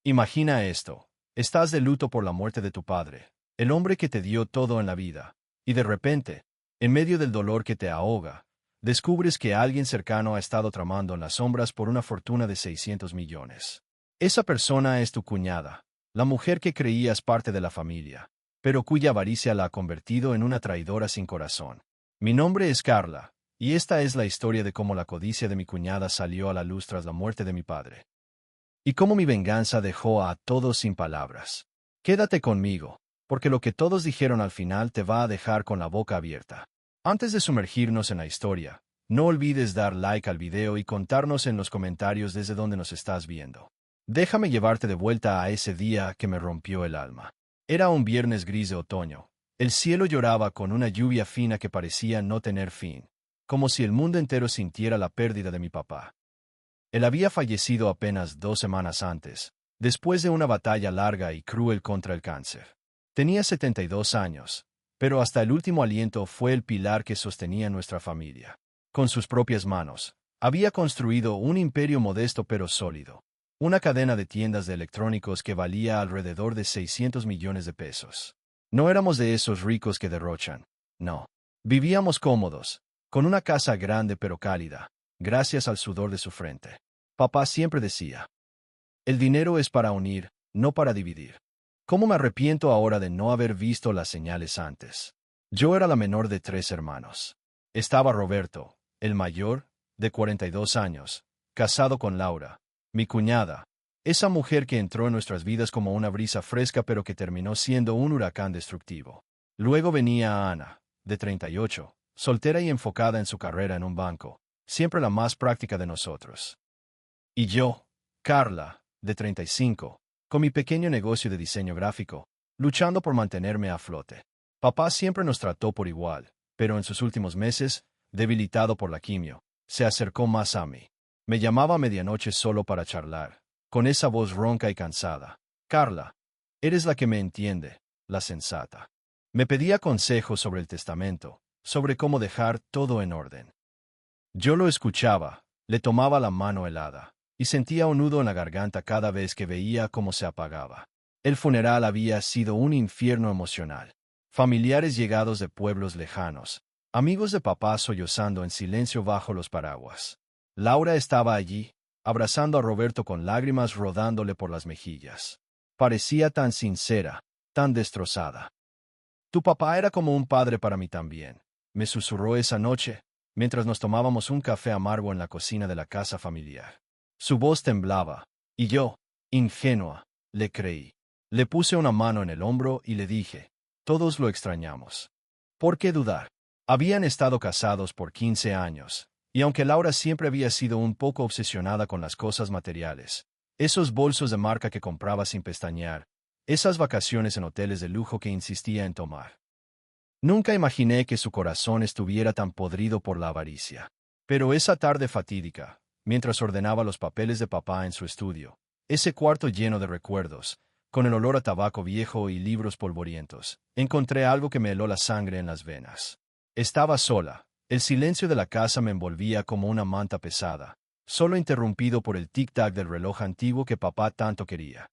Imagina esto. Estás de luto por la muerte de tu padre, el hombre que te dio todo en la vida, y de repente, en medio del dolor que te ahoga, descubres que alguien cercano ha estado tramando en las sombras por una fortuna de 600 millones. Esa persona es tu cuñada, la mujer que creías parte de la familia, pero cuya avaricia la ha convertido en una traidora sin corazón. Mi nombre es Carla, y esta es la historia de cómo la codicia de mi cuñada salió a la luz tras la muerte de mi padre. Y cómo mi venganza dejó a todos sin palabras. Quédate conmigo, porque lo que todos dijeron al final te va a dejar con la boca abierta. Antes de sumergirnos en la historia, no olvides dar like al video y contarnos en los comentarios desde dónde nos estás viendo. Déjame llevarte de vuelta a ese día que me rompió el alma. Era un viernes gris de otoño. El cielo lloraba con una lluvia fina que parecía no tener fin, como si el mundo entero sintiera la pérdida de mi papá. Él había fallecido apenas 2 semanas antes, después de una batalla larga y cruel contra el cáncer. Tenía 72 años, pero hasta el último aliento fue el pilar que sostenía nuestra familia. Con sus propias manos, había construido un imperio modesto pero sólido. Una cadena de tiendas de electrónicos que valía alrededor de 600 millones de pesos. No éramos de esos ricos que derrochan. No. Vivíamos cómodos, con una casa grande pero cálida, gracias al sudor de su frente. Papá siempre decía, el dinero es para unir, no para dividir. ¿Cómo me arrepiento ahora de no haber visto las señales antes? Yo era la menor de 3 hermanos. Estaba Roberto, el mayor, de 42 años, casado con Laura, mi cuñada, esa mujer que entró en nuestras vidas como una brisa fresca pero que terminó siendo un huracán destructivo. Luego venía Ana, de 38, soltera y enfocada en su carrera en un banco, siempre la más práctica de nosotros. Y yo, Carla, de 35, con mi pequeño negocio de diseño gráfico, luchando por mantenerme a flote. Papá siempre nos trató por igual, pero en sus últimos meses, debilitado por la quimio, se acercó más a mí. Me llamaba a medianoche solo para charlar, con esa voz ronca y cansada. Carla, eres la que me entiende, la sensata. Me pedía consejos sobre el testamento, sobre cómo dejar todo en orden. Yo lo escuchaba, le tomaba la mano helada, y sentía un nudo en la garganta cada vez que veía cómo se apagaba. El funeral había sido un infierno emocional. Familiares llegados de pueblos lejanos, amigos de papá sollozando en silencio bajo los paraguas. Laura estaba allí, abrazando a Roberto con lágrimas rodándole por las mejillas. Parecía tan sincera, tan destrozada. Tu papá era como un padre para mí también, me susurró esa noche, mientras nos tomábamos un café amargo en la cocina de la casa familiar. Su voz temblaba, y yo, ingenua, le creí. Le puse una mano en el hombro y le dije, todos lo extrañamos. ¿Por qué dudar? Habían estado casados por 15 años, y aunque Laura siempre había sido un poco obsesionada con las cosas materiales, esos bolsos de marca que compraba sin pestañear, esas vacaciones en hoteles de lujo que insistía en tomar. Nunca imaginé que su corazón estuviera tan podrido por la avaricia. Pero esa tarde fatídica, mientras ordenaba los papeles de papá en su estudio, ese cuarto lleno de recuerdos, con el olor a tabaco viejo y libros polvorientos, encontré algo que me heló la sangre en las venas. Estaba sola, el silencio de la casa me envolvía como una manta pesada, solo interrumpido por el tic-tac del reloj antiguo que papá tanto quería.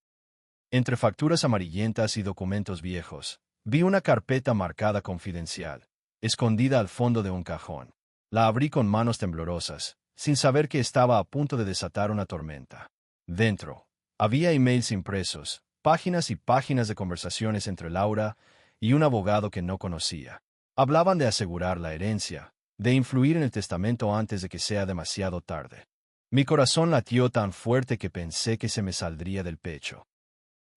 Entre facturas amarillentas y documentos viejos, vi una carpeta marcada confidencial, escondida al fondo de un cajón. La abrí con manos temblorosas, sin saber que estaba a punto de desatar una tormenta. Dentro, había emails impresos, páginas y páginas de conversaciones entre Laura y un abogado que no conocía. Hablaban de asegurar la herencia, de influir en el testamento antes de que sea demasiado tarde. Mi corazón latió tan fuerte que pensé que se me saldría del pecho.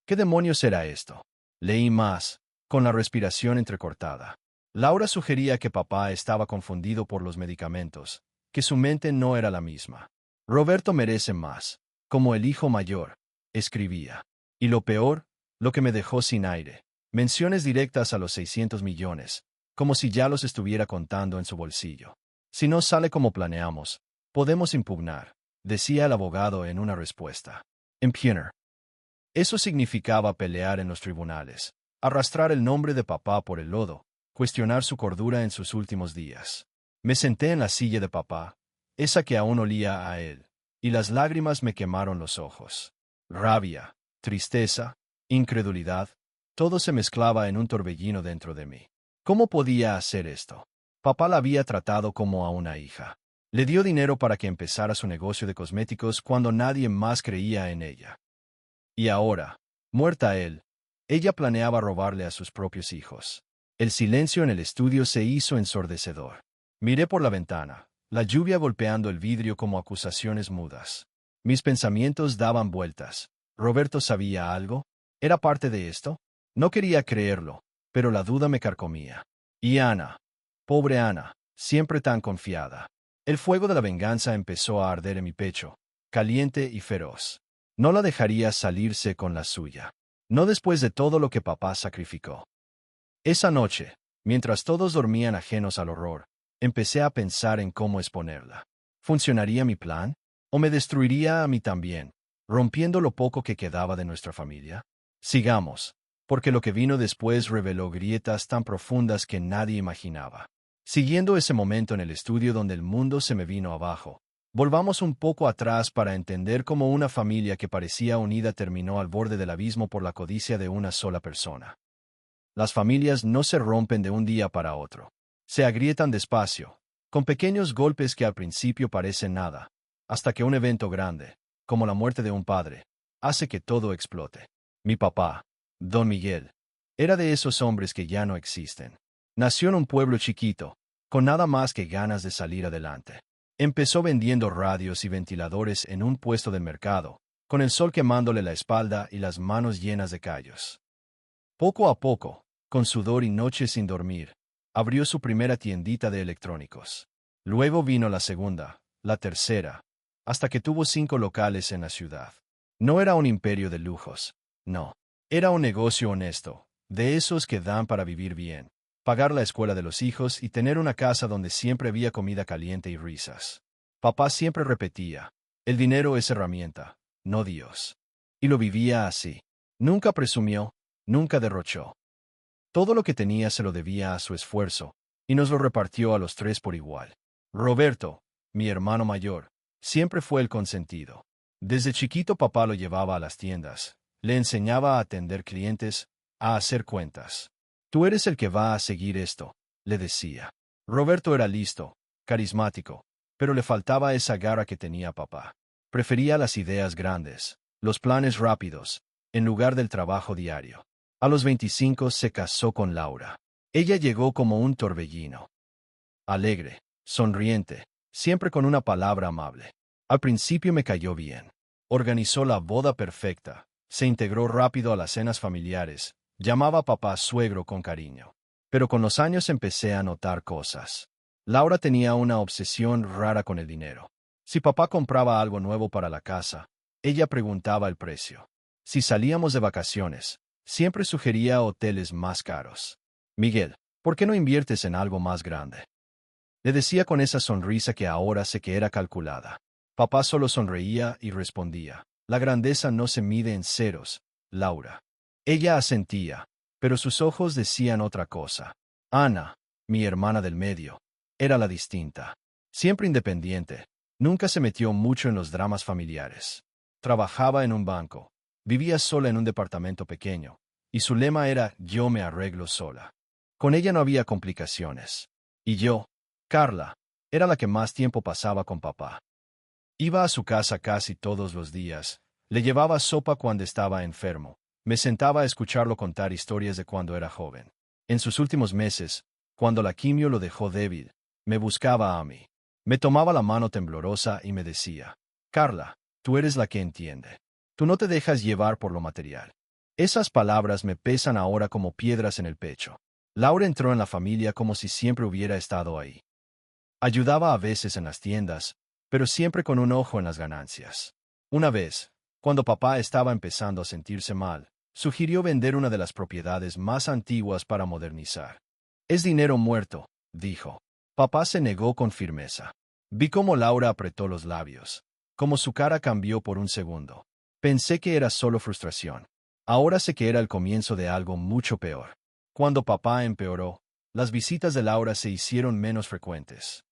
¿Qué demonios era esto? Leí más, con la respiración entrecortada. Laura sugería que papá estaba confundido por los medicamentos, que su mente no era la misma. Roberto merece más, como el hijo mayor, escribía. Y lo peor, lo que me dejó sin aire, menciones directas a los 600 millones, como si ya los estuviera contando en su bolsillo. Si no sale como planeamos, podemos impugnar, decía el abogado en una respuesta. Impugnar. Eso significaba pelear en los tribunales, arrastrar el nombre de papá por el lodo, cuestionar su cordura en sus últimos días. Me senté en la silla de papá, esa que aún olía a él, y las lágrimas me quemaron los ojos. Rabia, tristeza, incredulidad, todo se mezclaba en un torbellino dentro de mí. ¿Cómo podía hacer esto? Papá la había tratado como a una hija. Le dio dinero para que empezara su negocio de cosméticos cuando nadie más creía en ella. Y ahora, muerta él, ella planeaba robarle a sus propios hijos. El silencio en el estudio se hizo ensordecedor. Miré por la ventana, la lluvia golpeando el vidrio como acusaciones mudas. Mis pensamientos daban vueltas. ¿Roberto sabía algo? ¿Era parte de esto? No quería creerlo, pero la duda me carcomía. Y Ana, pobre Ana, siempre tan confiada. El fuego de la venganza empezó a arder en mi pecho, caliente y feroz. No la dejaría salirse con la suya. No después de todo lo que papá sacrificó. Esa noche, mientras todos dormían ajenos al horror, empecé a pensar en cómo exponerla. ¿Funcionaría mi plan? ¿O me destruiría a mí también, rompiendo lo poco que quedaba de nuestra familia? Sigamos, porque lo que vino después reveló grietas tan profundas que nadie imaginaba. Siguiendo ese momento en el estudio donde el mundo se me vino abajo, volvamos un poco atrás para entender cómo una familia que parecía unida terminó al borde del abismo por la codicia de una sola persona. Las familias no se rompen de un día para otro. Se agrietan despacio, con pequeños golpes que al principio parecen nada, hasta que un evento grande, como la muerte de un padre, hace que todo explote. Mi papá, Don Miguel, era de esos hombres que ya no existen. Nació en un pueblo chiquito, con nada más que ganas de salir adelante. Empezó vendiendo radios y ventiladores en un puesto de mercado, con el sol quemándole la espalda y las manos llenas de callos. Poco a poco, con sudor y noches sin dormir, abrió su primera tiendita de electrónicos. Luego vino la segunda, la tercera, hasta que tuvo 5 locales en la ciudad. No era un imperio de lujos, no. Era un negocio honesto, de esos que dan para vivir bien, pagar la escuela de los hijos y tener una casa donde siempre había comida caliente y risas. Papá siempre repetía, el dinero es herramienta, no Dios. Y lo vivía así. Nunca presumió, nunca derrochó. Todo lo que tenía se lo debía a su esfuerzo, y nos lo repartió a los 3 por igual. Roberto, mi hermano mayor, siempre fue el consentido. Desde chiquito papá lo llevaba a las tiendas, le enseñaba a atender clientes, a hacer cuentas. Tú eres el que va a seguir esto, le decía. Roberto era listo, carismático, pero le faltaba esa garra que tenía papá. Prefería las ideas grandes, los planes rápidos, en lugar del trabajo diario. A los 25 se casó con Laura. Ella llegó como un torbellino. Alegre, sonriente, siempre con una palabra amable. Al principio me cayó bien. Organizó la boda perfecta, se integró rápido a las cenas familiares, llamaba a papá suegro con cariño. Pero con los años empecé a notar cosas. Laura tenía una obsesión rara con el dinero. Si papá compraba algo nuevo para la casa, ella preguntaba el precio. Si salíamos de vacaciones, siempre sugería hoteles más caros. Miguel, ¿por qué no inviertes en algo más grande? Le decía con esa sonrisa que ahora sé que era calculada. Papá solo sonreía y respondía, la grandeza no se mide en ceros, Laura. Ella asentía, pero sus ojos decían otra cosa. Ana, mi hermana del medio, era la distinta. Siempre independiente, nunca se metió mucho en los dramas familiares. Trabajaba en un banco, vivía sola en un departamento pequeño, y su lema era yo me arreglo sola. Con ella no había complicaciones. Y yo, Carla, era la que más tiempo pasaba con papá. Iba a su casa casi todos los días, le llevaba sopa cuando estaba enfermo, me sentaba a escucharlo contar historias de cuando era joven. En sus últimos meses, cuando la quimio lo dejó débil, me buscaba a mí. Me tomaba la mano temblorosa y me decía, Carla, tú eres la que entiende. Tú no te dejas llevar por lo material. Esas palabras me pesan ahora como piedras en el pecho. Laura entró en la familia como si siempre hubiera estado ahí. Ayudaba a veces en las tiendas, pero siempre con un ojo en las ganancias. Una vez, cuando papá estaba empezando a sentirse mal, sugirió vender una de las propiedades más antiguas para modernizar. Es dinero muerto, dijo. Papá se negó con firmeza. Vi cómo Laura apretó los labios, cómo su cara cambió por un segundo. Pensé que era solo frustración. Ahora sé que era el comienzo de algo mucho peor. Cuando papá empeoró, las visitas de Laura se hicieron menos frecuentes.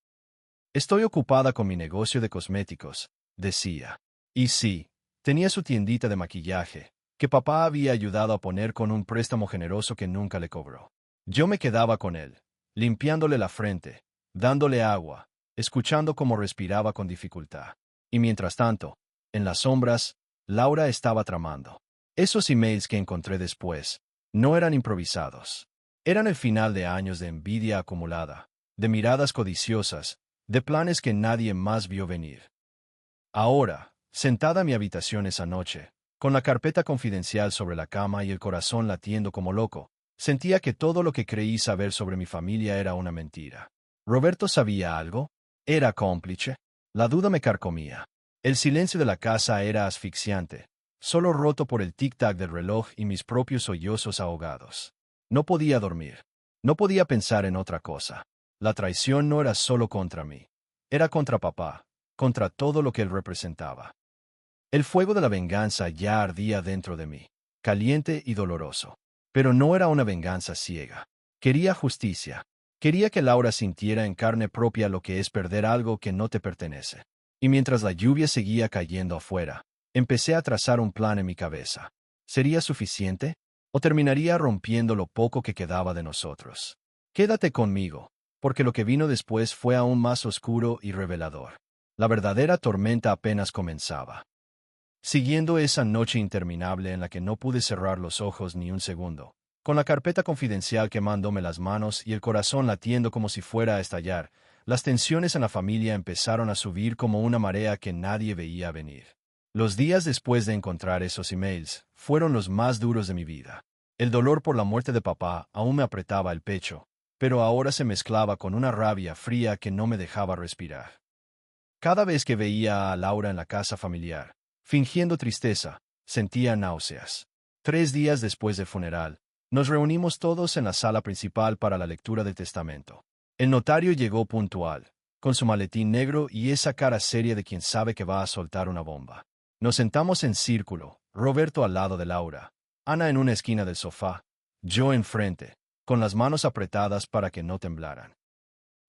Estoy ocupada con mi negocio de cosméticos, decía. Y sí, tenía su tiendita de maquillaje, que papá había ayudado a poner con un préstamo generoso que nunca le cobró. Yo me quedaba con él, limpiándole la frente, dándole agua, escuchando cómo respiraba con dificultad. Y mientras tanto, en las sombras, Laura estaba tramando. Esos emails que encontré después no eran improvisados. Eran el final de años de envidia acumulada, de miradas codiciosas, de planes que nadie más vio venir. Ahora, sentada en mi habitación esa noche, con la carpeta confidencial sobre la cama y el corazón latiendo como loco, sentía que todo lo que creí saber sobre mi familia era una mentira. ¿Roberto sabía algo? ¿Era cómplice? La duda me carcomía. El silencio de la casa era asfixiante, solo roto por el tic-tac del reloj y mis propios sollozos ahogados. No podía dormir. No podía pensar en otra cosa. La traición no era solo contra mí. Era contra papá, contra todo lo que él representaba. El fuego de la venganza ya ardía dentro de mí, caliente y doloroso. Pero no era una venganza ciega. Quería justicia. Quería que Laura sintiera en carne propia lo que es perder algo que no te pertenece. Y mientras la lluvia seguía cayendo afuera, empecé a trazar un plan en mi cabeza. ¿Sería suficiente? ¿O terminaría rompiendo lo poco que quedaba de nosotros? Quédate conmigo, porque lo que vino después fue aún más oscuro y revelador. La verdadera tormenta apenas comenzaba. Siguiendo esa noche interminable en la que no pude cerrar los ojos ni un segundo, con la carpeta confidencial quemándome las manos y el corazón latiendo como si fuera a estallar, las tensiones en la familia empezaron a subir como una marea que nadie veía venir. Los días después de encontrar esos emails fueron los más duros de mi vida. El dolor por la muerte de papá aún me apretaba el pecho, pero ahora se mezclaba con una rabia fría que no me dejaba respirar. Cada vez que veía a Laura en la casa familiar, fingiendo tristeza, sentía náuseas. 3 días después del funeral, nos reunimos todos en la sala principal para la lectura del testamento. El notario llegó puntual, con su maletín negro y esa cara seria de quien sabe que va a soltar una bomba. Nos sentamos en círculo, Roberto al lado de Laura, Ana en una esquina del sofá, yo enfrente, con las manos apretadas para que no temblaran.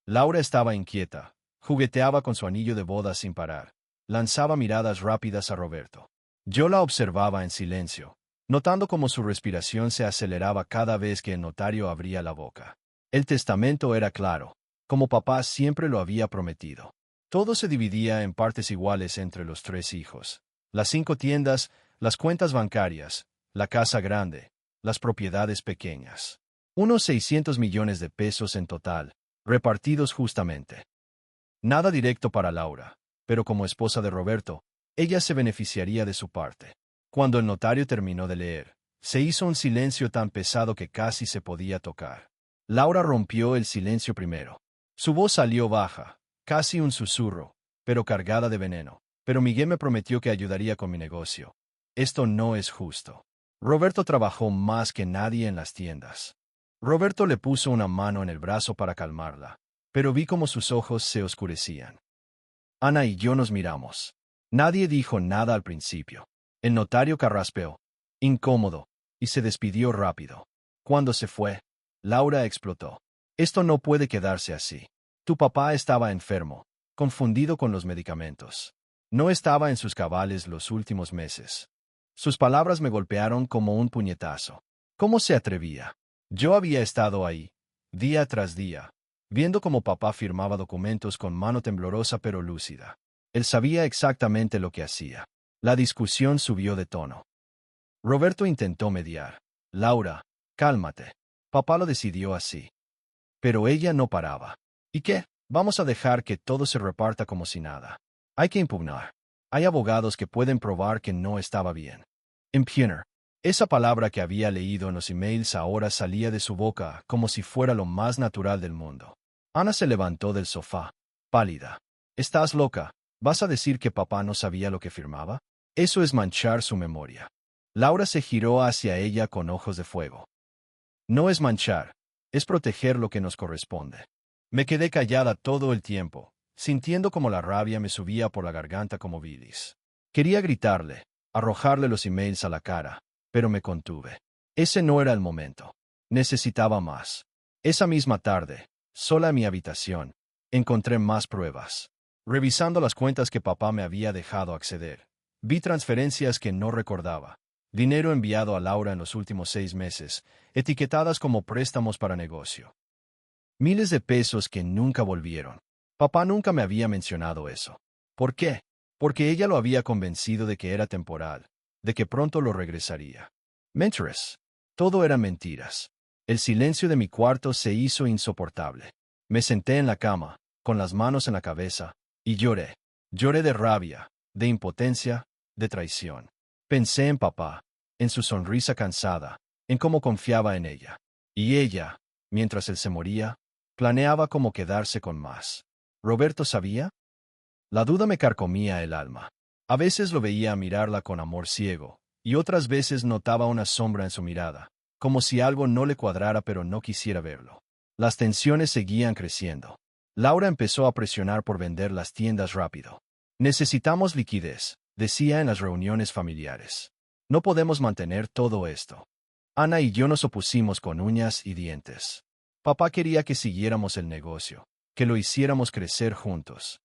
Laura estaba inquieta, jugueteaba con su anillo de boda sin parar, lanzaba miradas rápidas a Roberto. Yo la observaba en silencio, notando cómo su respiración se aceleraba cada vez que el notario abría la boca. El testamento era claro, como papá siempre lo había prometido. Todo se dividía en partes iguales entre los 3 hijos. Las 5 tiendas, las cuentas bancarias, la casa grande, las propiedades pequeñas. Unos 600 millones de pesos en total, repartidos justamente. Nada directo para Laura, pero como esposa de Roberto, ella se beneficiaría de su parte. Cuando el notario terminó de leer, se hizo un silencio tan pesado que casi se podía tocar. Laura rompió el silencio primero. Su voz salió baja, casi un susurro, pero cargada de veneno. Pero Miguel me prometió que ayudaría con mi negocio. Esto no es justo. Roberto trabajó más que nadie en las tiendas. Roberto le puso una mano en el brazo para calmarla, pero vi cómo sus ojos se oscurecían. Ana y yo nos miramos. Nadie dijo nada al principio. El notario carraspeó, incómodo, y se despidió rápido. Cuando se fue, Laura explotó. Esto no puede quedarse así. Tu papá estaba enfermo, confundido con los medicamentos. No estaba en sus cabales los últimos meses. Sus palabras me golpearon como un puñetazo. ¿Cómo se atrevía? Yo había estado ahí, día tras día, viendo cómo papá firmaba documentos con mano temblorosa pero lúcida. Él sabía exactamente lo que hacía. La discusión subió de tono. Roberto intentó mediar. Laura, cálmate. Papá lo decidió así. Pero ella no paraba. ¿Y qué? Vamos a dejar que todo se reparta como si nada. Hay que impugnar. Hay abogados que pueden probar que no estaba bien. Impugnar. Esa palabra que había leído en los emails ahora salía de su boca como si fuera lo más natural del mundo. Ana se levantó del sofá, pálida. ¿Estás loca? ¿Vas a decir que papá no sabía lo que firmaba? Eso es manchar su memoria. Laura se giró hacia ella con ojos de fuego. No es manchar, es proteger lo que nos corresponde. Me quedé callada todo el tiempo, sintiendo como la rabia me subía por la garganta como bilis. Quería gritarle, arrojarle los emails a la cara, pero me contuve. Ese no era el momento. Necesitaba más. Esa misma tarde, sola en mi habitación, encontré más pruebas. Revisando las cuentas que papá me había dejado acceder, vi transferencias que no recordaba, dinero enviado a Laura en los últimos 6 meses, etiquetadas como préstamos para negocio. Miles de pesos que nunca volvieron. Papá nunca me había mencionado eso. ¿Por qué? Porque ella lo había convencido de que era temporal, de que pronto lo regresaría. Mentiras. Todo eran mentiras. El silencio de mi cuarto se hizo insoportable. Me senté en la cama, con las manos en la cabeza, y lloré. Lloré de rabia, de impotencia, de traición. Pensé en papá, en su sonrisa cansada, en cómo confiaba en ella. Y ella, mientras él se moría, planeaba cómo quedarse con más. ¿Roberto sabía? La duda me carcomía el alma. A veces lo veía mirarla con amor ciego, y otras veces notaba una sombra en su mirada, como si algo no le cuadrara pero no quisiera verlo. Las tensiones seguían creciendo. Laura empezó a presionar por vender las tiendas rápido. Necesitamos liquidez, decía en las reuniones familiares. No podemos mantener todo esto. Ana y yo nos opusimos con uñas y dientes. Papá quería que siguiéramos el negocio, que lo hiciéramos crecer juntos.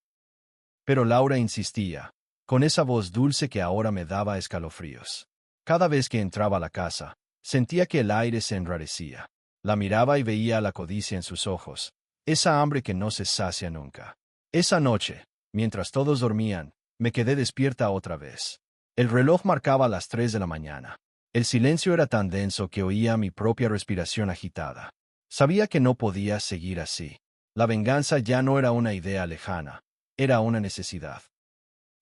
Pero Laura insistía, con esa voz dulce que ahora me daba escalofríos. Cada vez que entraba a la casa, sentía que el aire se enrarecía. La miraba y veía la codicia en sus ojos, esa hambre que no se sacia nunca. Esa noche, mientras todos dormían, me quedé despierta otra vez. El reloj marcaba las 3 de la mañana. El silencio era tan denso que oía mi propia respiración agitada. Sabía que no podía seguir así. La venganza ya no era una idea lejana, era una necesidad.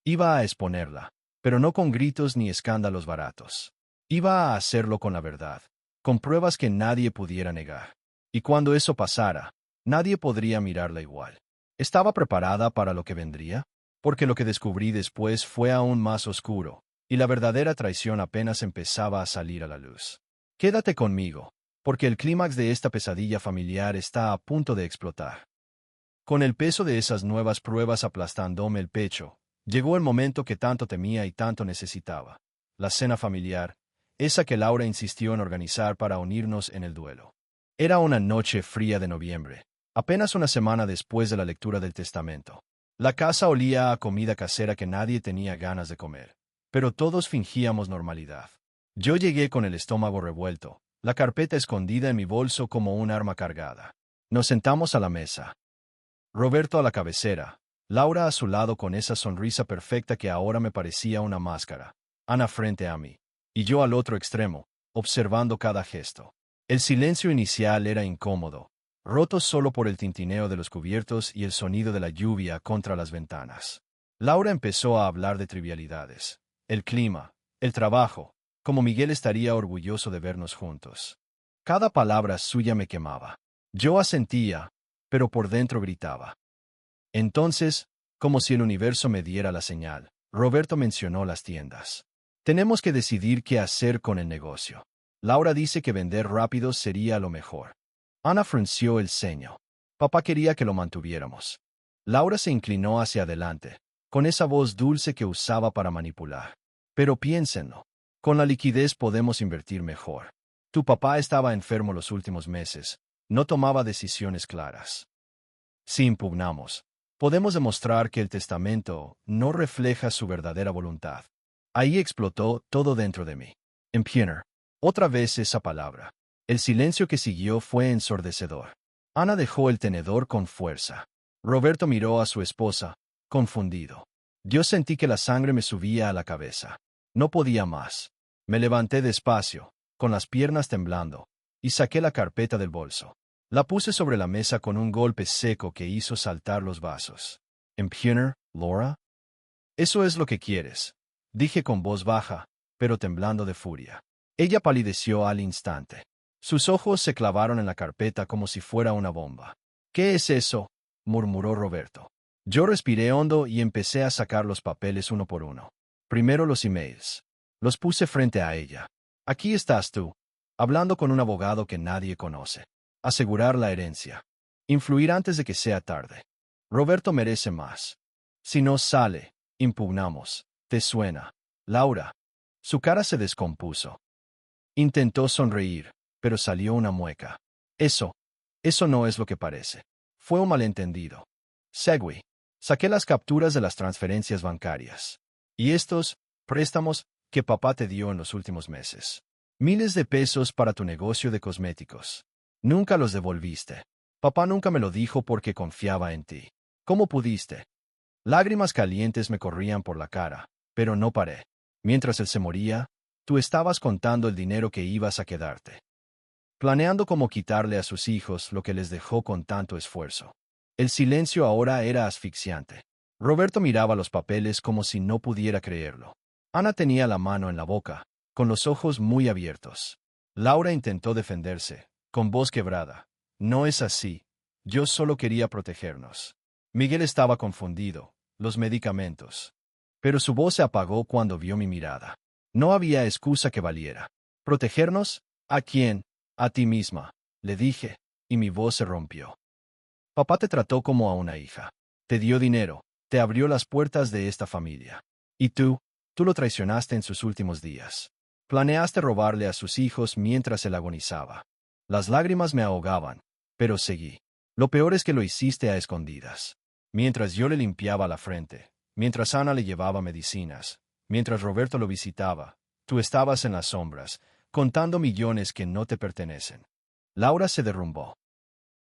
Iba a exponerla, pero no con gritos ni escándalos baratos. Iba a hacerlo con la verdad, con pruebas que nadie pudiera negar. Y cuando eso pasara, nadie podría mirarla igual. ¿Estaba preparada para lo que vendría? Porque lo que descubrí después fue aún más oscuro, y la verdadera traición apenas empezaba a salir a la luz. Quédate conmigo, porque el clímax de esta pesadilla familiar está a punto de explotar. Con el peso de esas nuevas pruebas aplastándome el pecho, llegó el momento que tanto temía y tanto necesitaba. La cena familiar, esa que Laura insistió en organizar para unirnos en el duelo. Era una noche fría de noviembre, apenas una semana después de la lectura del testamento. La casa olía a comida casera que nadie tenía ganas de comer, pero todos fingíamos normalidad. Yo llegué con el estómago revuelto, la carpeta escondida en mi bolso como un arma cargada. Nos sentamos a la mesa. Roberto a la cabecera, Laura a su lado con esa sonrisa perfecta que ahora me parecía una máscara, Ana frente a mí, y yo al otro extremo, observando cada gesto. El silencio inicial era incómodo, roto solo por el tintineo de los cubiertos y el sonido de la lluvia contra las ventanas. Laura empezó a hablar de trivialidades, el clima, el trabajo, como Miguel estaría orgulloso de vernos juntos. Cada palabra suya me quemaba. Yo asentía, pero por dentro gritaba. Entonces, como si el universo me diera la señal, Roberto mencionó las tiendas. Tenemos que decidir qué hacer con el negocio. Laura dice que vender rápido sería lo mejor. Ana frunció el ceño. Papá quería que lo mantuviéramos. Laura se inclinó hacia adelante, con esa voz dulce que usaba para manipular. Pero piénsenlo. Con la liquidez podemos invertir mejor. Tu papá estaba enfermo los últimos meses. No tomaba decisiones claras. Si impugnamos, podemos demostrar que el testamento no refleja su verdadera voluntad. Ahí explotó todo dentro de mí. Impugnar. Otra vez esa palabra. El silencio que siguió fue ensordecedor. Ana dejó el tenedor con fuerza. Roberto miró a su esposa, confundido. Yo sentí que la sangre me subía a la cabeza. No podía más. Me levanté despacio, con las piernas temblando, y saqué la carpeta del bolso. La puse sobre la mesa con un golpe seco que hizo saltar los vasos. ¿Impugnar, Laura? Eso es lo que quieres, dije con voz baja, pero temblando de furia. Ella palideció al instante. Sus ojos se clavaron en la carpeta como si fuera una bomba. ¿Qué es eso?, murmuró Roberto. Yo respiré hondo y empecé a sacar los papeles uno por uno. Primero los emails. Los puse frente a ella. Aquí estás tú, hablando con un abogado que nadie conoce. Asegurar la herencia. Influir antes de que sea tarde. Roberto merece más. Si no sale, impugnamos. ¿Te suena? Laura. Su cara se descompuso. Intentó sonreír, pero salió una mueca. Eso no es lo que parece. Fue un malentendido. Segui. Saqué las capturas de las transferencias bancarias. Y estos préstamos que papá te dio en los últimos meses. Miles de pesos para tu negocio de cosméticos. Nunca los devolviste. Papá nunca me lo dijo porque confiaba en ti. ¿Cómo pudiste? Lágrimas calientes me corrían por la cara, pero no paré. Mientras él se moría, tú estabas contando el dinero que ibas a quedarte, planeando cómo quitarle a sus hijos lo que les dejó con tanto esfuerzo. El silencio ahora era asfixiante. Roberto miraba los papeles como si no pudiera creerlo. Ana tenía la mano en la boca, con los ojos muy abiertos. Laura intentó defenderse, con voz quebrada. No es así. Yo solo quería protegernos. Miguel estaba confundido. Los medicamentos. Pero su voz se apagó cuando vio mi mirada. No había excusa que valiera. ¿Protegernos? ¿A quién? A ti misma, le dije, y mi voz se rompió. Papá te trató como a una hija. Te dio dinero, te abrió las puertas de esta familia. Y tú lo traicionaste en sus últimos días. Planeaste robarle a sus hijos mientras él agonizaba. Las lágrimas me ahogaban, pero seguí. Lo peor es que lo hiciste a escondidas. Mientras yo le limpiaba la frente, mientras Ana le llevaba medicinas, mientras Roberto lo visitaba, tú estabas en las sombras, contando millones que no te pertenecen. Laura se derrumbó.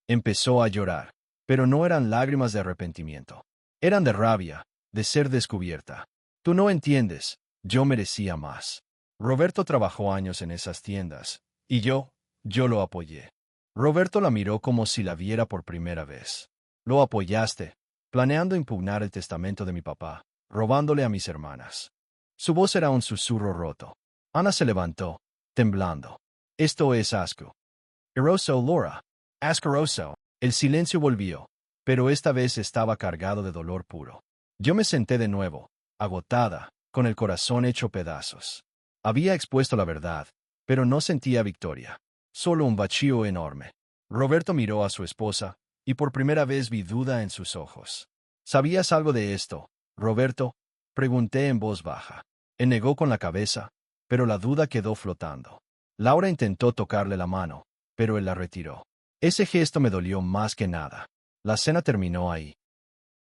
Empezó a llorar, pero no eran lágrimas de arrepentimiento. Eran de rabia, de ser descubierta. Tú no entiendes, yo merecía más. Roberto trabajó años en esas tiendas, y yo lo apoyé. Roberto la miró como si la viera por primera vez. Lo apoyaste, planeando impugnar el testamento de mi papá, robándole a mis hermanas. Su voz era un susurro roto. Ana se levantó, temblando. Esto es asco. Asqueroso, Laura. Asqueroso. El silencio volvió, pero esta vez estaba cargado de dolor puro. Yo me senté de nuevo, agotada, con el corazón hecho pedazos. Había expuesto la verdad, pero no sentía victoria. Solo un vacío enorme. Roberto miró a su esposa, y por primera vez vi duda en sus ojos. ¿Sabías algo de esto, Roberto? Pregunté en voz baja. Él negó con la cabeza, pero la duda quedó flotando. Laura intentó tocarle la mano, pero él la retiró. Ese gesto me dolió más que nada. La cena terminó ahí.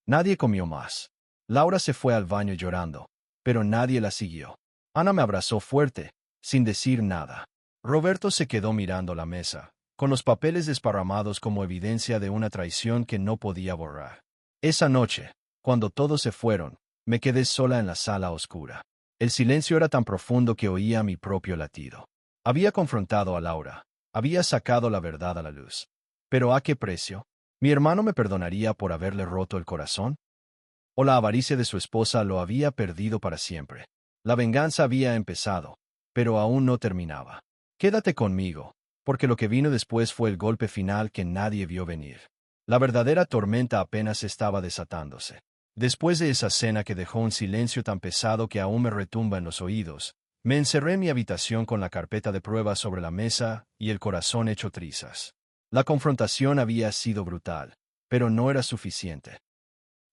Nadie comió más. Laura se fue al baño llorando, pero nadie la siguió. Ana me abrazó fuerte, sin decir nada. Roberto se quedó mirando la mesa, con los papeles desparramados como evidencia de una traición que no podía borrar. Esa noche, cuando todos se fueron, me quedé sola en la sala oscura. El silencio era tan profundo que oía mi propio latido. Había confrontado a Laura, había sacado la verdad a la luz. ¿Pero a qué precio? ¿Mi hermano me perdonaría por haberle roto el corazón? ¿O la avaricia de su esposa lo había perdido para siempre? La venganza había empezado, pero aún no terminaba. Quédate conmigo, porque lo que vino después fue el golpe final que nadie vio venir. La verdadera tormenta apenas estaba desatándose. Después de esa cena que dejó un silencio tan pesado que aún me retumba en los oídos, me encerré en mi habitación con la carpeta de pruebas sobre la mesa y el corazón hecho trizas. La confrontación había sido brutal, pero no era suficiente.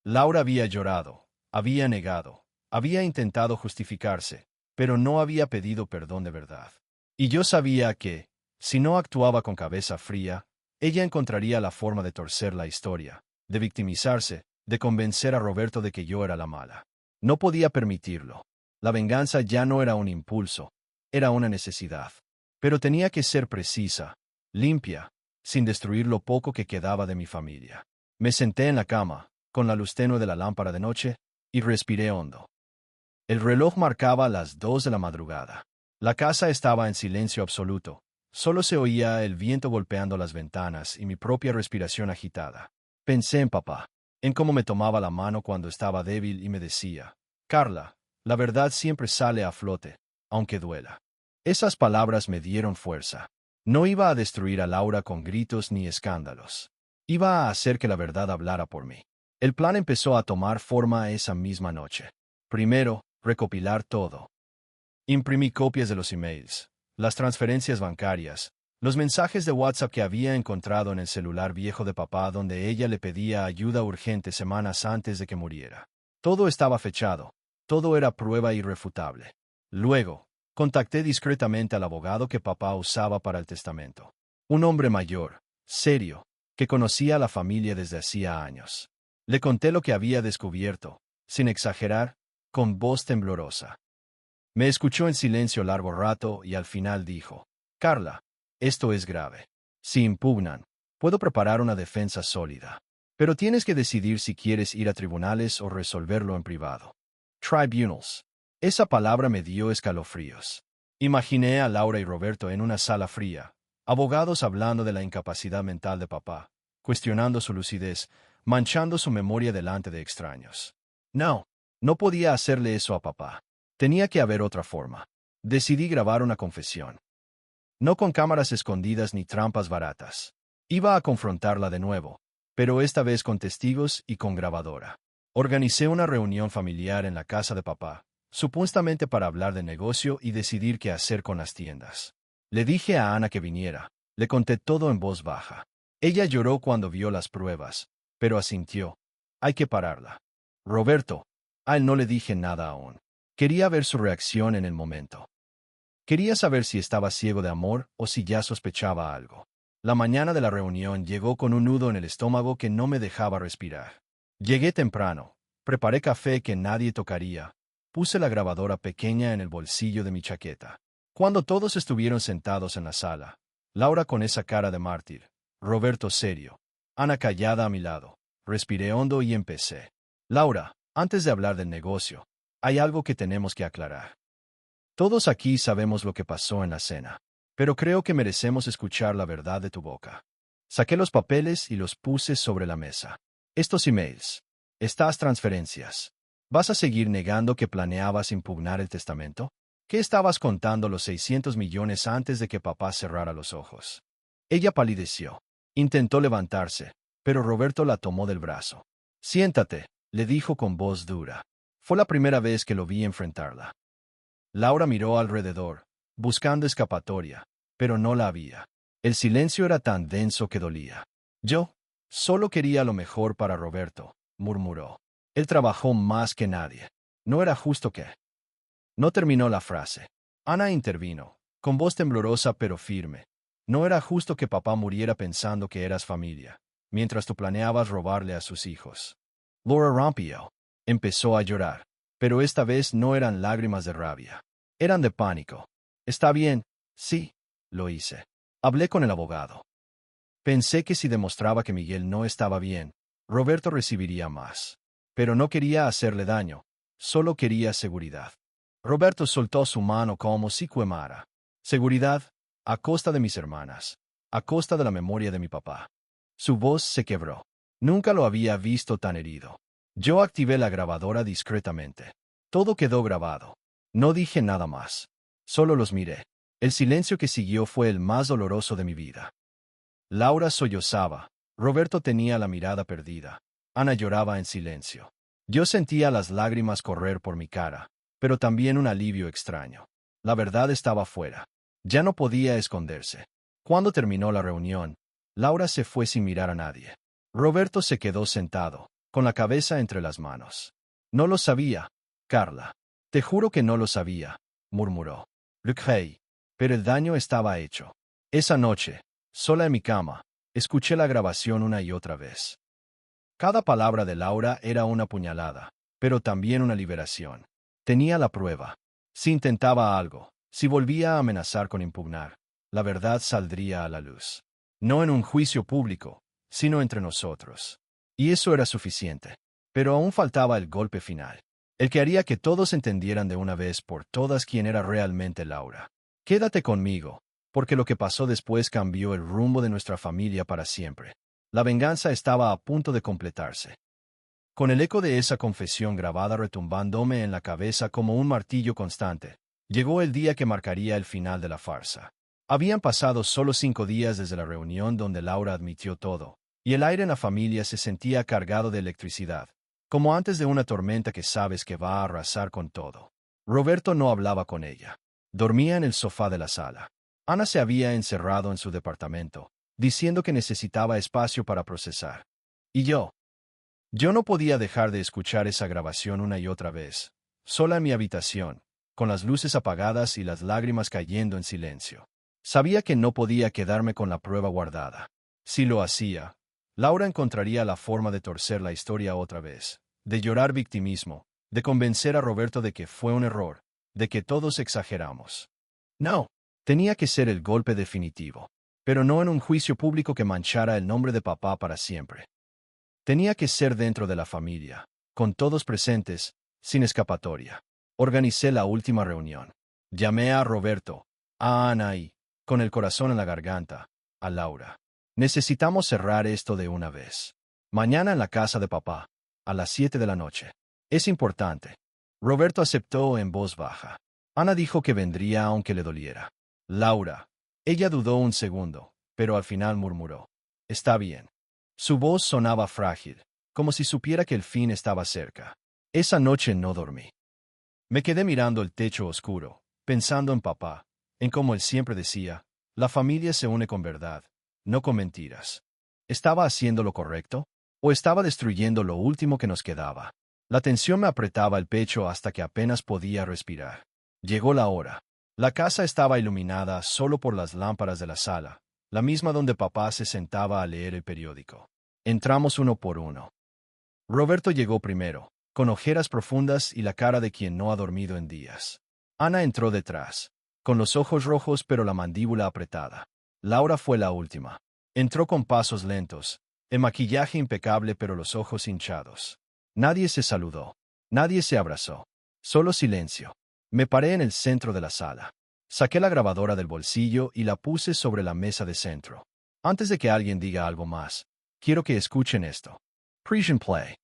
Laura había llorado, había negado, había intentado justificarse, pero no había pedido perdón de verdad. Y yo sabía que, si no actuaba con cabeza fría, ella encontraría la forma de torcer la historia, de victimizarse, de convencer a Roberto de que yo era la mala. No podía permitirlo. La venganza ya no era un impulso, era una necesidad. Pero tenía que ser precisa, limpia, sin destruir lo poco que quedaba de mi familia. Me senté en la cama, con la luz tenue de la lámpara de noche, y respiré hondo. El reloj marcaba las 2 de la madrugada. La casa estaba en silencio absoluto. Solo se oía el viento golpeando las ventanas y mi propia respiración agitada. Pensé en papá, en cómo me tomaba la mano cuando estaba débil y me decía, Carla, la verdad siempre sale a flote, aunque duela. Esas palabras me dieron fuerza. No iba a destruir a Laura con gritos ni escándalos. Iba a hacer que la verdad hablara por mí. El plan empezó a tomar forma esa misma noche. Primero, recopilar todo. Imprimí copias de los emails, las transferencias bancarias, los mensajes de WhatsApp que había encontrado en el celular viejo de papá donde ella le pedía ayuda urgente semanas antes de que muriera. Todo estaba fechado, todo era prueba irrefutable. Luego, contacté discretamente al abogado que papá usaba para el testamento. Un hombre mayor, serio, que conocía a la familia desde hacía años. Le conté lo que había descubierto, sin exagerar, con voz temblorosa. Me escuchó en silencio largo rato y al final dijo, Carla, esto es grave. Si impugnan, puedo preparar una defensa sólida. Pero tienes que decidir si quieres ir a tribunales o resolverlo en privado. Tribunals. Esa palabra me dio escalofríos. Imaginé a Laura y Roberto en una sala fría, abogados hablando de la incapacidad mental de papá, cuestionando su lucidez, manchando su memoria delante de extraños. No, no podía hacerle eso a papá. Tenía que haber otra forma. Decidí grabar una confesión. No con cámaras escondidas ni trampas baratas. Iba a confrontarla de nuevo, pero esta vez con testigos y con grabadora. Organicé una reunión familiar en la casa de papá, supuestamente para hablar de negocio y decidir qué hacer con las tiendas. Le dije a Ana que viniera, le conté todo en voz baja. Ella lloró cuando vio las pruebas, pero asintió. Hay que pararla. Roberto, a él no le dije nada aún. Quería ver su reacción en el momento. Quería saber si estaba ciego de amor o si ya sospechaba algo. La mañana de la reunión llegó con un nudo en el estómago que no me dejaba respirar. Llegué temprano, preparé café que nadie tocaría, puse la grabadora pequeña en el bolsillo de mi chaqueta. Cuando todos estuvieron sentados en la sala, Laura con esa cara de mártir, Roberto serio, Ana callada a mi lado, respiré hondo y empecé. Laura, antes de hablar del negocio, hay algo que tenemos que aclarar. Todos aquí sabemos lo que pasó en la cena, pero creo que merecemos escuchar la verdad de tu boca. Saqué los papeles y los puse sobre la mesa. Estos emails, estas transferencias. ¿Vas a seguir negando que planeabas impugnar el testamento? ¿Qué estabas contando los 600 millones antes de que papá cerrara los ojos? Ella palideció. Intentó levantarse, pero Roberto la tomó del brazo. Siéntate, le dijo con voz dura. Fue la primera vez que lo vi enfrentarla. Laura miró alrededor, buscando escapatoria, pero no la había. El silencio era tan denso que dolía. Yo solo quería lo mejor para Roberto, murmuró. Él trabajó más que nadie. No era justo que... No terminó la frase. Ana intervino, con voz temblorosa pero firme. No era justo que papá muriera pensando que eras familia, mientras tú planeabas robarle a sus hijos. Laura rompió. Empezó a llorar, pero esta vez no eran lágrimas de rabia. Eran de pánico. Está bien, sí, lo hice. Hablé con el abogado. Pensé que si demostraba que Miguel no estaba bien, Roberto recibiría más. Pero no quería hacerle daño, solo quería seguridad. Roberto soltó su mano como si quemara. Seguridad, a costa de mis hermanas, a costa de la memoria de mi papá. Su voz se quebró. Nunca lo había visto tan herido. Yo activé la grabadora discretamente. Todo quedó grabado. No dije nada más. Solo los miré. El silencio que siguió fue el más doloroso de mi vida. Laura sollozaba. Roberto tenía la mirada perdida. Ana lloraba en silencio. Yo sentía las lágrimas correr por mi cara, pero también un alivio extraño. La verdad estaba fuera. Ya no podía esconderse. Cuando terminó la reunión, Laura se fue sin mirar a nadie. Roberto se quedó sentado, con la cabeza entre las manos. No lo sabía, Carla. Te juro que no lo sabía, murmuró. Hey, pero el daño estaba hecho. Esa noche, sola en mi cama, escuché la grabación una y otra vez. Cada palabra de Laura era una puñalada, pero también una liberación. Tenía la prueba. Si intentaba algo, si volvía a amenazar con impugnar, la verdad saldría a la luz. No en un juicio público, sino entre nosotros. Y eso era suficiente. Pero aún faltaba el golpe final. El que haría que todos entendieran de una vez por todas quién era realmente Laura. Quédate conmigo, porque lo que pasó después cambió el rumbo de nuestra familia para siempre. La venganza estaba a punto de completarse. Con el eco de esa confesión grabada retumbándome en la cabeza como un martillo constante, llegó el día que marcaría el final de la farsa. Habían pasado solo 5 días desde la reunión donde Laura admitió todo, y el aire en la familia se sentía cargado de electricidad, como antes de una tormenta que sabes que va a arrasar con todo. Roberto no hablaba con ella. Dormía en el sofá de la sala. Ana se había encerrado en su departamento, diciendo que necesitaba espacio para procesar. Y yo no podía dejar de escuchar esa grabación una y otra vez, sola en mi habitación, con las luces apagadas y las lágrimas cayendo en silencio. Sabía que no podía quedarme con la prueba guardada. Si lo hacía, Laura encontraría la forma de torcer la historia otra vez, de llorar victimismo, de convencer a Roberto de que fue un error, de que todos exageramos. No, tenía que ser el golpe definitivo, pero no en un juicio público que manchara el nombre de papá para siempre. Tenía que ser dentro de la familia, con todos presentes, sin escapatoria. Organicé la última reunión. Llamé a Roberto, a Ana y, con el corazón en la garganta, a Laura. Necesitamos cerrar esto de una vez. Mañana en la casa de papá, a las 7 de la noche. Es importante. Roberto aceptó en voz baja. Ana dijo que vendría aunque le doliera. Laura. Ella dudó un segundo, pero al final murmuró. Está bien. Su voz sonaba frágil, como si supiera que el fin estaba cerca. Esa noche no dormí. Me quedé mirando el techo oscuro, pensando en papá, en cómo él siempre decía, la familia se une con verdad, no con mentiras. ¿Estaba haciendo lo correcto? ¿O estaba destruyendo lo último que nos quedaba? La tensión me apretaba el pecho hasta que apenas podía respirar. Llegó la hora. La casa estaba iluminada solo por las lámparas de la sala, la misma donde papá se sentaba a leer el periódico. Entramos uno por uno. Roberto llegó primero, con ojeras profundas y la cara de quien no ha dormido en días. Ana entró detrás, con los ojos rojos pero la mandíbula apretada. Laura fue la última. Entró con pasos lentos, el maquillaje impecable pero los ojos hinchados. Nadie se saludó. Nadie se abrazó. Solo silencio. Me paré en el centro de la sala. Saqué la grabadora del bolsillo y la puse sobre la mesa de centro. Antes de que alguien diga algo más, quiero que escuchen esto. Precision Play.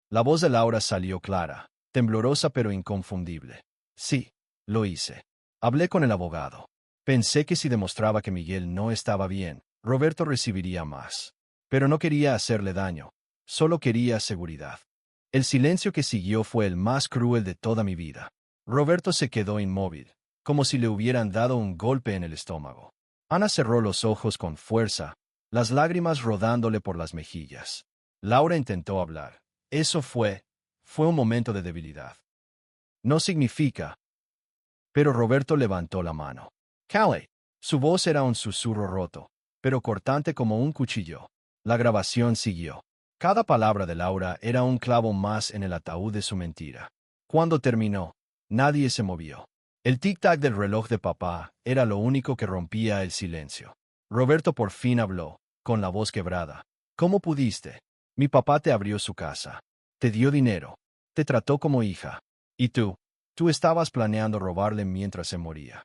La voz de Laura salió clara, temblorosa pero inconfundible. Sí, lo hice. Hablé con el abogado. Pensé que si demostraba que Miguel no estaba bien, Roberto recibiría más. Pero no quería hacerle daño. Solo quería seguridad. El silencio que siguió fue el más cruel de toda mi vida. Roberto se quedó inmóvil, como si le hubieran dado un golpe en el estómago. Ana cerró los ojos con fuerza, las lágrimas rodándole por las mejillas. Laura intentó hablar. Eso fue un momento de debilidad. No significa. Pero Roberto levantó la mano. Callie. Su voz era un susurro roto, pero cortante como un cuchillo. La grabación siguió. Cada palabra de Laura era un clavo más en el ataúd de su mentira. Cuando terminó, nadie se movió. El tic-tac del reloj de papá era lo único que rompía el silencio. Roberto por fin habló, con la voz quebrada. ¿Cómo pudiste? Mi papá te abrió su casa. Te dio dinero. Te trató como hija. ¿Y tú? Tú estabas planeando robarle mientras se moría.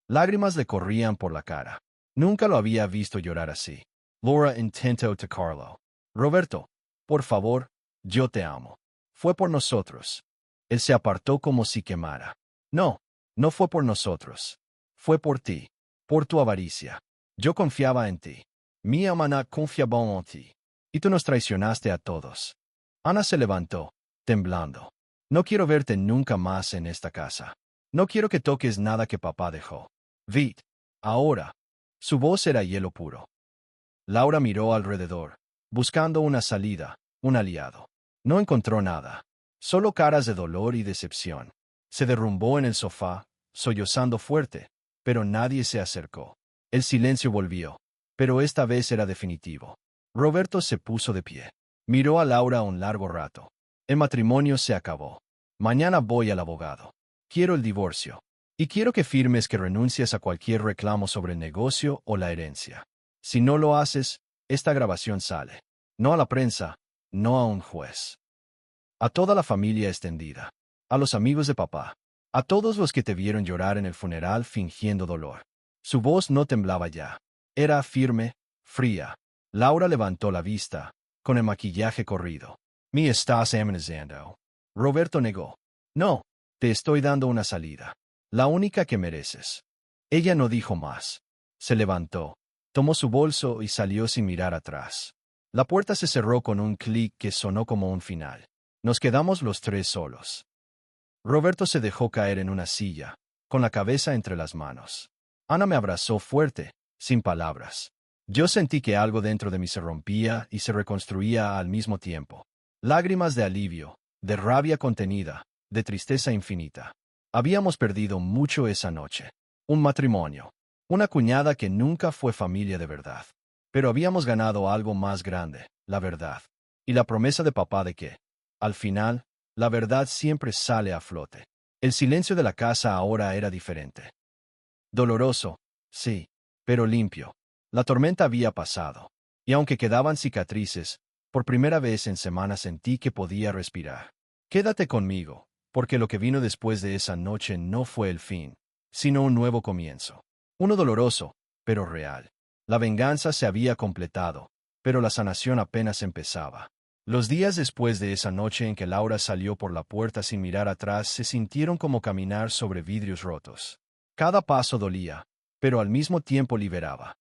Lágrimas le corrían por la cara. Nunca lo había visto llorar así. Laura intentó tocarlo. Roberto, por favor, yo te amo. Fue por nosotros. Él se apartó como si quemara. No, no fue por nosotros. Fue por ti. Por tu avaricia. Yo confiaba en ti. Mi hermana confiaba en ti. Y tú nos traicionaste a todos. Ana se levantó, temblando. No quiero verte nunca más en esta casa. No quiero que toques nada que papá dejó. Vit. Ahora. Su voz era hielo puro. Laura miró alrededor, buscando una salida, un aliado. No encontró nada. Solo caras de dolor y decepción. Se derrumbó en el sofá, sollozando fuerte, pero nadie se acercó. El silencio volvió, pero esta vez era definitivo. Roberto se puso de pie. Miró a Laura un largo rato. El matrimonio se acabó. Mañana voy al abogado. Quiero el divorcio. Y quiero que firmes que renuncias a cualquier reclamo sobre el negocio o la herencia. Si no lo haces, esta grabación sale. No a la prensa, no a un juez. A toda la familia extendida. A los amigos de papá. A todos los que te vieron llorar en el funeral fingiendo dolor. Su voz no temblaba ya. Era firme, fría. Laura levantó la vista, con el maquillaje corrido. ¿Me estás amenazando? Roberto negó. No, te estoy dando una salida. La única que mereces. Ella no dijo más. Se levantó, tomó su bolso y salió sin mirar atrás. La puerta se cerró con un clic que sonó como un final. Nos quedamos los tres solos. Roberto se dejó caer en una silla, con la cabeza entre las manos. Ana me abrazó fuerte, sin palabras. Yo sentí que algo dentro de mí se rompía y se reconstruía al mismo tiempo. Lágrimas de alivio, de rabia contenida, de tristeza infinita. Habíamos perdido mucho esa noche. Un matrimonio. Una cuñada que nunca fue familia de verdad. Pero habíamos ganado algo más grande, la verdad. Y la promesa de papá de que, al final, la verdad siempre sale a flote. El silencio de la casa ahora era diferente. Doloroso, sí, pero limpio. La tormenta había pasado. Y aunque quedaban cicatrices, por primera vez en semanas sentí que podía respirar. Quédate conmigo, porque lo que vino después de esa noche no fue el fin, sino un nuevo comienzo. Uno doloroso, pero real. La venganza se había completado, pero la sanación apenas empezaba. Los días después de esa noche en que Laura salió por la puerta sin mirar atrás se sintieron como caminar sobre vidrios rotos. Cada paso dolía, pero al mismo tiempo liberaba.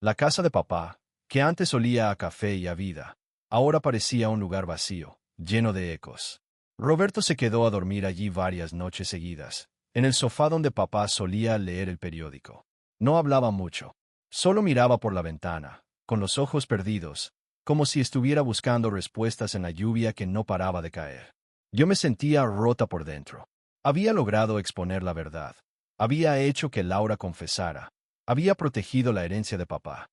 La casa de papá, que antes olía a café y a vida, ahora parecía un lugar vacío, lleno de ecos. Roberto se quedó a dormir allí varias noches seguidas, en el sofá donde papá solía leer el periódico. No hablaba mucho, solo miraba por la ventana, con los ojos perdidos, como si estuviera buscando respuestas en la lluvia que no paraba de caer. Yo me sentía rota por dentro. Había logrado exponer la verdad. Había hecho que Laura confesara. Había protegido la herencia de papá.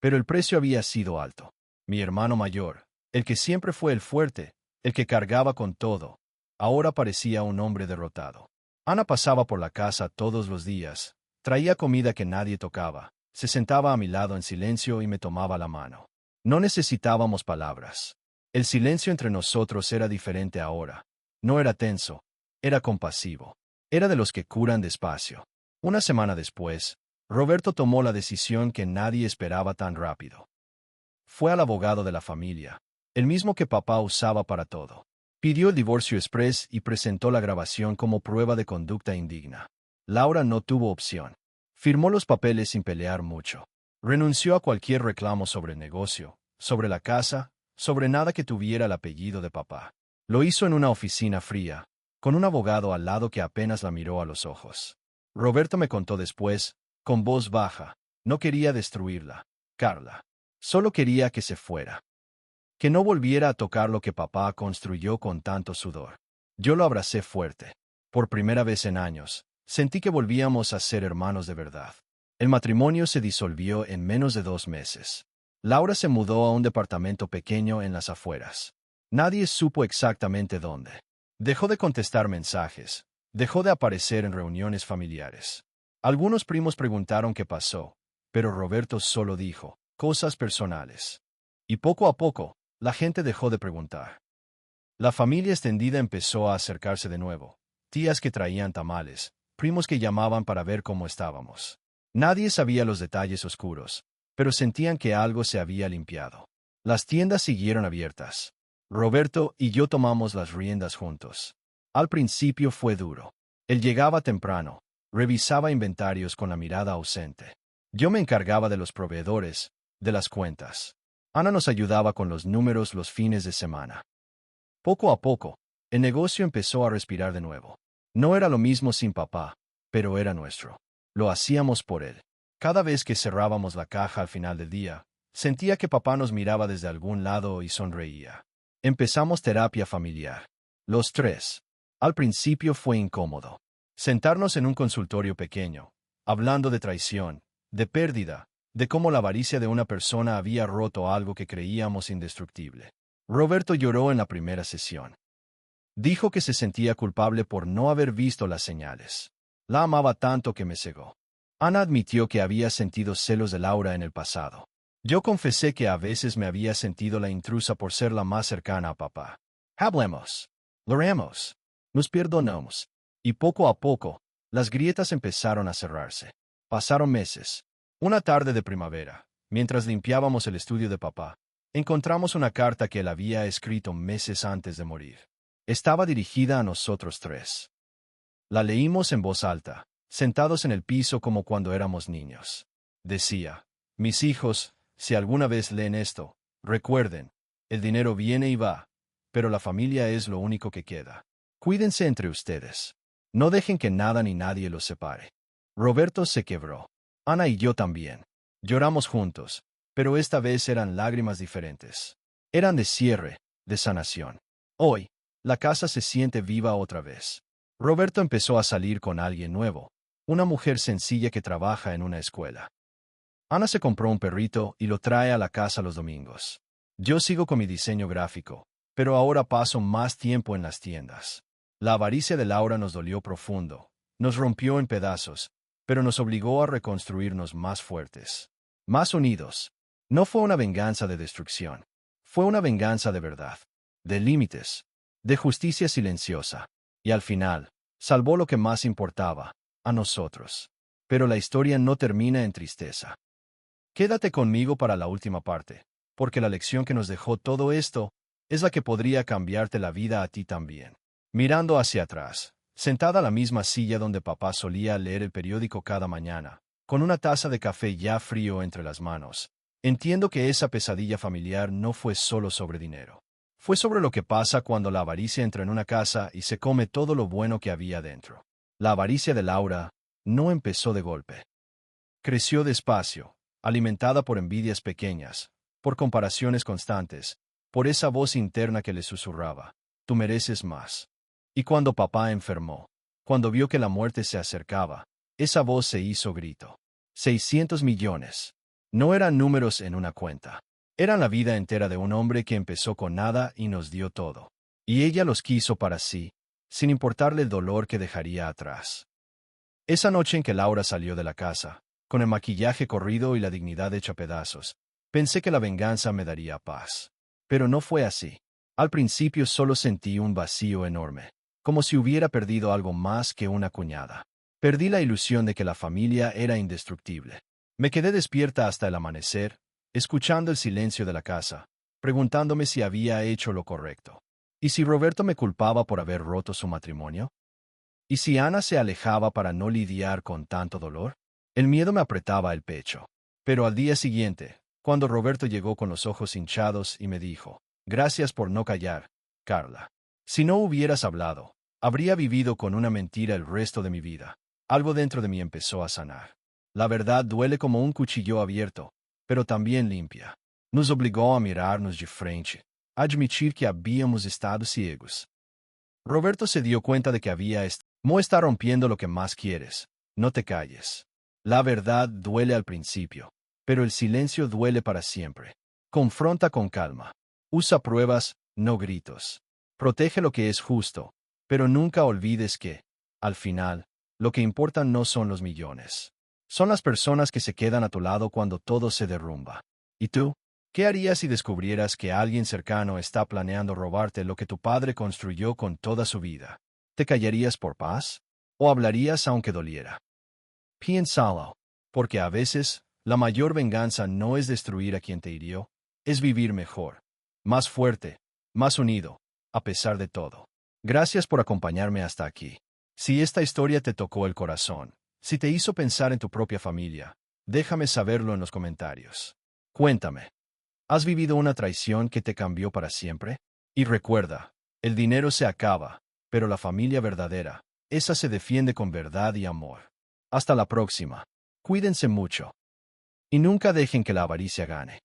Pero el precio había sido alto. Mi hermano mayor, el que siempre fue el fuerte, el que cargaba con todo, ahora parecía un hombre derrotado. Ana pasaba por la casa todos los días, traía comida que nadie tocaba, se sentaba a mi lado en silencio y me tomaba la mano. No necesitábamos palabras. El silencio entre nosotros era diferente ahora. No era tenso, era compasivo. Era de los que curan despacio. Una semana después, Roberto tomó la decisión que nadie esperaba tan rápido. Fue al abogado de la familia, el mismo que papá usaba para todo. Pidió el divorcio express y presentó la grabación como prueba de conducta indigna. Laura no tuvo opción. Firmó los papeles sin pelear mucho. Renunció a cualquier reclamo sobre el negocio, sobre la casa, sobre nada que tuviera el apellido de papá. Lo hizo en una oficina fría, con un abogado al lado que apenas la miró a los ojos. Roberto me contó después, con voz baja, no quería destruirla, Carla. Solo quería que se fuera. Que no volviera a tocar lo que papá construyó con tanto sudor. Yo lo abracé fuerte. Por primera vez en años, sentí que volvíamos a ser hermanos de verdad. El matrimonio se disolvió en menos de 2 meses. Laura se mudó a un departamento pequeño en las afueras. Nadie supo exactamente dónde. Dejó de contestar mensajes. Dejó de aparecer en reuniones familiares. Algunos primos preguntaron qué pasó, pero Roberto solo dijo, cosas personales. Y poco a poco, la gente dejó de preguntar. La familia extendida empezó a acercarse de nuevo. Tías que traían tamales, primos que llamaban para ver cómo estábamos. Nadie sabía los detalles oscuros, pero sentían que algo se había limpiado. Las tiendas siguieron abiertas. Roberto y yo tomamos las riendas juntos. Al principio fue duro. Él llegaba temprano, revisaba inventarios con la mirada ausente. Yo me encargaba de los proveedores, de las cuentas. Ana nos ayudaba con los números los fines de semana. Poco a poco, el negocio empezó a respirar de nuevo. No era lo mismo sin papá, pero era nuestro. Lo hacíamos por él. Cada vez que cerrábamos la caja al final del día, sentía que papá nos miraba desde algún lado y sonreía. Empezamos terapia familiar. Los 3. Al principio fue incómodo. Sentarnos en un consultorio pequeño, hablando de traición, de pérdida, de cómo la avaricia de una persona había roto algo que creíamos indestructible. Roberto lloró en la primera sesión. Dijo que se sentía culpable por no haber visto las señales. La amaba tanto que me cegó. Ana admitió que había sentido celos de Laura en el pasado. Yo confesé que a veces me había sentido la intrusa por ser la más cercana a papá. Hablemos. Lo haremos. Nos perdonamos. Y poco a poco, las grietas empezaron a cerrarse. Pasaron meses. Una tarde de primavera, mientras limpiábamos el estudio de papá, encontramos una carta que él había escrito meses antes de morir. Estaba dirigida a nosotros 3. La leímos en voz alta, sentados en el piso como cuando éramos niños. Decía, mis hijos, si alguna vez leen esto, recuerden, el dinero viene y va, pero la familia es lo único que queda. Cuídense entre ustedes. No dejen que nada ni nadie los separe. Roberto se quebró. Ana y yo también. Lloramos juntos, pero esta vez eran lágrimas diferentes. Eran de cierre, de sanación. Hoy, la casa se siente viva otra vez. Roberto empezó a salir con alguien nuevo, una mujer sencilla que trabaja en una escuela. Ana se compró un perrito y lo trae a la casa los domingos. Yo sigo con mi diseño gráfico, pero ahora paso más tiempo en las tiendas. La avaricia de Laura nos dolió profundo, nos rompió en pedazos, pero nos obligó a reconstruirnos más fuertes, más unidos. No fue una venganza de destrucción, fue una venganza de verdad, de límites, de justicia silenciosa, y al final, salvó lo que más importaba, a nosotros. Pero la historia no termina en tristeza. Quédate conmigo para la última parte, porque la lección que nos dejó todo esto es la que podría cambiarte la vida a ti también. Mirando hacia atrás, sentada a la misma silla donde papá solía leer el periódico cada mañana, con una taza de café ya frío entre las manos, entiendo que esa pesadilla familiar no fue solo sobre dinero. Fue sobre lo que pasa cuando la avaricia entra en una casa y se come todo lo bueno que había dentro. La avaricia de Laura no empezó de golpe. Creció despacio, alimentada por envidias pequeñas, por comparaciones constantes, por esa voz interna que le susurraba, tú mereces más. Y cuando papá enfermó, cuando vio que la muerte se acercaba, esa voz se hizo grito. 600 millones. No eran números en una cuenta. Eran la vida entera de un hombre que empezó con nada y nos dio todo. Y ella los quiso para sí, sin importarle el dolor que dejaría atrás. Esa noche en que Laura salió de la casa, con el maquillaje corrido y la dignidad hecha pedazos, pensé que la venganza me daría paz. Pero no fue así. Al principio solo sentí un vacío enorme, como si hubiera perdido algo más que una cuñada. Perdí la ilusión de que la familia era indestructible. Me quedé despierta hasta el amanecer, escuchando el silencio de la casa, preguntándome si había hecho lo correcto. ¿Y si Roberto me culpaba por haber roto su matrimonio? ¿Y si Ana se alejaba para no lidiar con tanto dolor? El miedo me apretaba el pecho. Pero al día siguiente, cuando Roberto llegó con los ojos hinchados y me dijo, gracias por no callar, Carla. Si no hubieras hablado, habría vivido con una mentira el resto de mi vida. Algo dentro de mí empezó a sanar. La verdad duele como un cuchillo abierto, pero también limpia. Nos obligó a mirarnos de frente, a admitir que habíamos estado ciegos. Roberto se dio cuenta de que Mo está rompiendo lo que más quieres. No te calles. La verdad duele al principio, pero el silencio duele para siempre. Confronta con calma. Usa pruebas, no gritos. Protege lo que es justo, pero nunca olvides que, al final, lo que importa no son los millones. Son las personas que se quedan a tu lado cuando todo se derrumba. ¿Y tú? ¿Qué harías si descubrieras que alguien cercano está planeando robarte lo que tu padre construyó con toda su vida? ¿Te callarías por paz? ¿O hablarías aunque doliera? Piénsalo, porque a veces, la mayor venganza no es destruir a quien te hirió, es vivir mejor, más fuerte, más unido, a pesar de todo. Gracias por acompañarme hasta aquí. Si esta historia te tocó el corazón, si te hizo pensar en tu propia familia, déjame saberlo en los comentarios. Cuéntame, ¿has vivido una traición que te cambió para siempre? Y recuerda, el dinero se acaba, pero la familia verdadera, esa se defiende con verdad y amor. Hasta la próxima. Cuídense mucho. Y nunca dejen que la avaricia gane.